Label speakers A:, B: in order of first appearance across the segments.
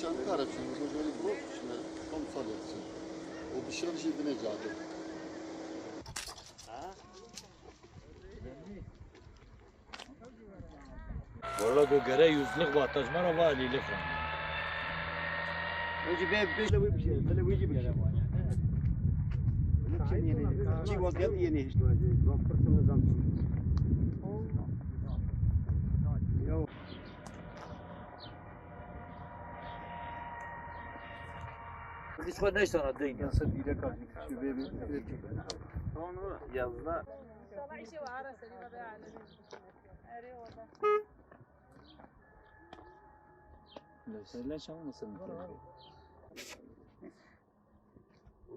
A: Шанкаров, Гожали Бровчина, Том Салевцин. Обещал жидный джады.
B: Valla göre yüzlük vatajmara var iyilik var.
C: Önce ben bir şey, böyle bir şey. Çiğ vaziyet yeni işte.
B: Hiç var ne sana değil.
C: Nasıl bir de kaldı? Şu bebeği.
B: Onu yazla. Söyle çalmasın.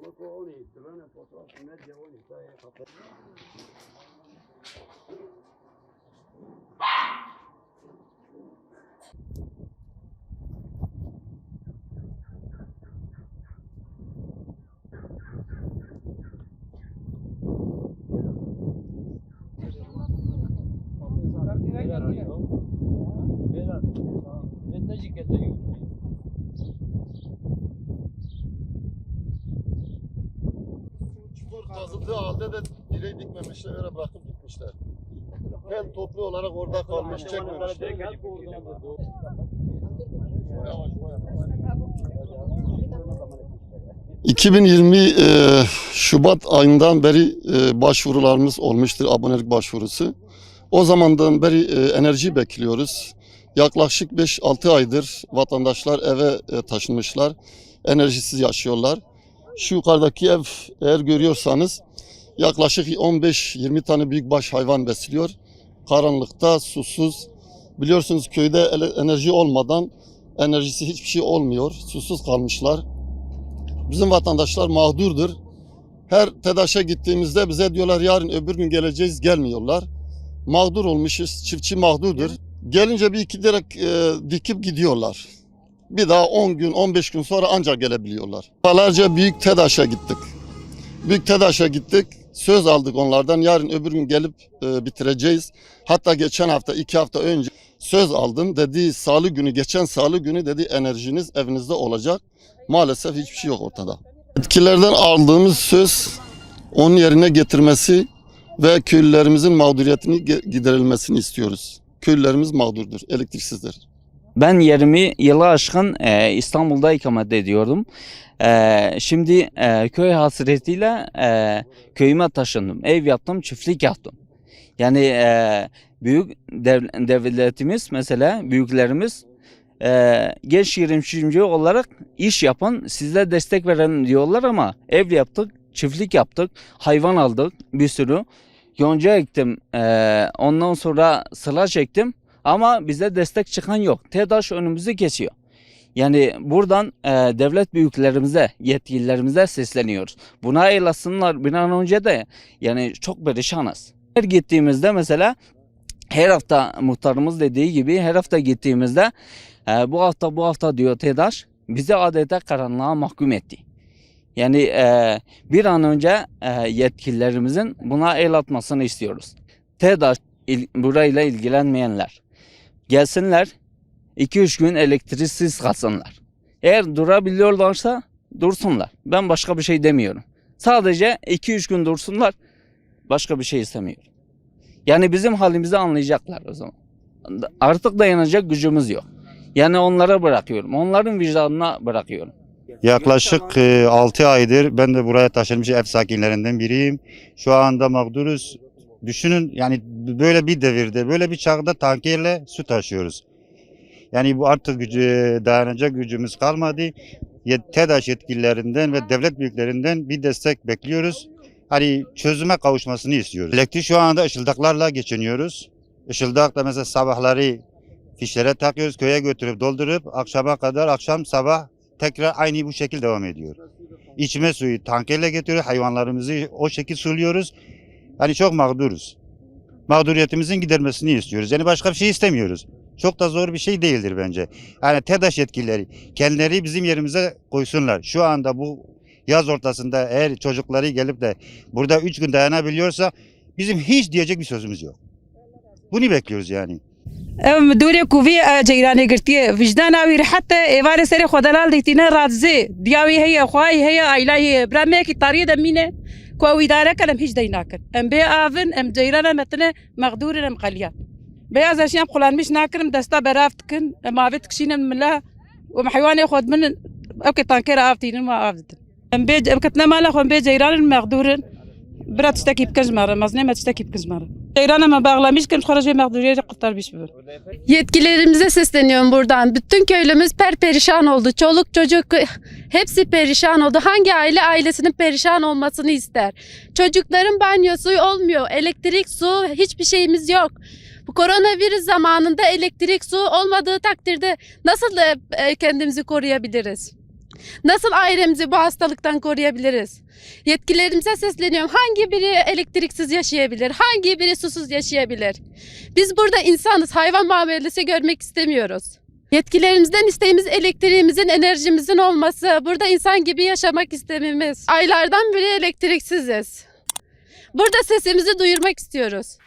C: Ama o ne? Ben fotoğraf ne diyor onu işte kapat.
A: Çukur kazıldığı halde de direği dikmemişler, öyle bırakıp gitmişler. Hem toplu olarak orada kalmış, çekmemişler. 2020 Şubat ayından beri başvurularımız olmuştur, abonelik başvurusu. O zamandan beri enerji bekliyoruz. Yaklaşık 5-6 aydır vatandaşlar eve taşınmışlar, enerjisiz yaşıyorlar. Şu yukarıdaki ev, eğer görüyorsanız, yaklaşık 15-20 tane büyükbaş hayvan besliyor. Karanlıkta, susuz. Biliyorsunuz köyde enerji olmadan enerjisi hiçbir şey olmuyor. Susuz kalmışlar. Bizim vatandaşlar mağdurdur. Her TEDAŞ'a gittiğimizde bize diyorlar yarın öbür gün geleceğiz, gelmiyorlar. Mağdur olmuşuz, çiftçi mağdurdur. Gelince bir iki direkt dikip gidiyorlar. Bir daha 10 gün, 15 gün sonra ancak gelebiliyorlar. Defalarca büyük TEDAŞ'a gittik. Büyük TEDAŞ'a gittik, söz aldık onlardan. Yarın öbür gün gelip bitireceğiz. Hatta geçen hafta, 2 hafta önce söz aldım. Dedi salı günü, geçen salı günü dedi enerjiniz evinizde olacak. Maalesef hiçbir şey yok ortada. Yetkililerden aldığımız söz onun yerine getirmesi ve köylülerimizin mağduriyetini giderilmesini istiyoruz. Köylülerimiz mağdurdur, elektriksizdir.
D: Ben 20 yılı aşkın İstanbul'da ikamet ediyordum. Şimdi köy hasretiyle köyüme taşındım. Ev yaptım, çiftlik yaptım. Yani büyük devletimiz mesela büyüklerimiz genç girişimci olarak iş yapın, size destek verin diyorlar ama ev yaptık, çiftlik yaptık, hayvan aldık bir sürü. Yonca ektim, ondan sonra sıla çektim. Ama bize destek çıkan yok. TEDAŞ önümüzü kesiyor. Yani buradan devlet büyüklerimize, yetkililerimize sesleniyoruz. Buna el atsınlar bir an önce de yani çok perişanız. Her gittiğimizde mesela her hafta muhtarımız dediği gibi her hafta gittiğimizde bu hafta diyor TEDAŞ bizi adeta karanlığa mahkum etti. Yani bir an önce yetkililerimizin buna el atmasını istiyoruz. TEDAŞ burayla ilgilenmeyenler gelsinler 2-3 gün elektriksiz kalsınlar. Eğer durabiliyorlarsa dursunlar. Ben başka bir şey demiyorum. Sadece 2-3 gün dursunlar. Başka bir şey istemiyorum. Yani bizim halimizi anlayacaklar o zaman. Artık dayanacak gücümüz yok. Yani onlara bırakıyorum. Onların vicdanına bırakıyorum.
E: Yaklaşık 6 aydır ben de buraya taşınmış ev sakinlerinden biriyim. Şu anda mağduruz. Düşünün yani böyle bir devirde, böyle bir çağda tankerle su taşıyoruz. Yani bu artık dayanacak gücümüz kalmadı. TEDAŞ yetkililerinden ve devlet büyüklerinden bir destek bekliyoruz. Hani çözüme kavuşmasını istiyoruz. Elektrik şu anda ışıldaklarla geçiniyoruz. Işıldakla mesela sabahları fişlere takıyoruz, köye götürüp doldurup akşama kadar akşam sabah tekrar aynı bu şekilde devam ediyor. İçme suyu tankerle getiriyor, hayvanlarımızı o şekilde suluyoruz. Hani çok mağduruz. Mağduriyetimizin gidermesini istiyoruz. Yani başka bir şey istemiyoruz. Çok da zor bir şey değildir bence. Yani TEDAŞ yetkilileri kendileri bizim yerimize koysunlar. Şu anda bu yaz ortasında eğer çocukları gelip de burada 3 gün dayanabiliyorsa bizim hiç diyecek bir sözümüz yok. Bunu bekliyoruz yani.
F: دوری کوی جیرانی گرتی وجدان آوی حتی ایوار سری خدالال دیتینه رادزه دیاوی هی خواهی هی آیلای برامه کی طاری دمینه کوی داره کلم هیچ دی نکن ام بی آون ام جیرانه متنه مقدور ام قلیان بیاز اشیام قلان میش نکرم دستا برافت کن ام آفت کشینم ملا و حیوانی خود من اوکی تانکر آفتین ما آفتن ام بی ام کتنا مالا خو ام بی جیران مقدورن برا تشتكي بكنج مرة مزني ما تشتكي بكنج مرة. İran'a ma bağlamış ki خارج مقدورiyet kurtar bir şey.
G: Yetkililerimize sesleniyorum buradan. Bütün köylümüz perişan oldu. Çoluk çocuk hepsi perişan oldu. Hangi aile ailesinin perişan olmasını ister? Çocukların banyosu olmuyor. Elektrik, su, hiçbir şeyimiz yok. Bu koronavirüs zamanında elektrik, su olmadığı takdirde nasıl kendimizi koruyabiliriz? Nasıl ailemizi bu hastalıktan koruyabiliriz? Yetkililerimize sesleniyorum. Hangi biri elektriksiz yaşayabilir? Hangi biri susuz yaşayabilir? Biz burada insanız. Hayvan muamelesi görmek istemiyoruz. Yetkililerimizden isteğimiz elektriğimizin, enerjimizin olması. Burada insan gibi yaşamak istememiz. Aylardan beri elektriksiziz. Burada sesimizi duyurmak istiyoruz.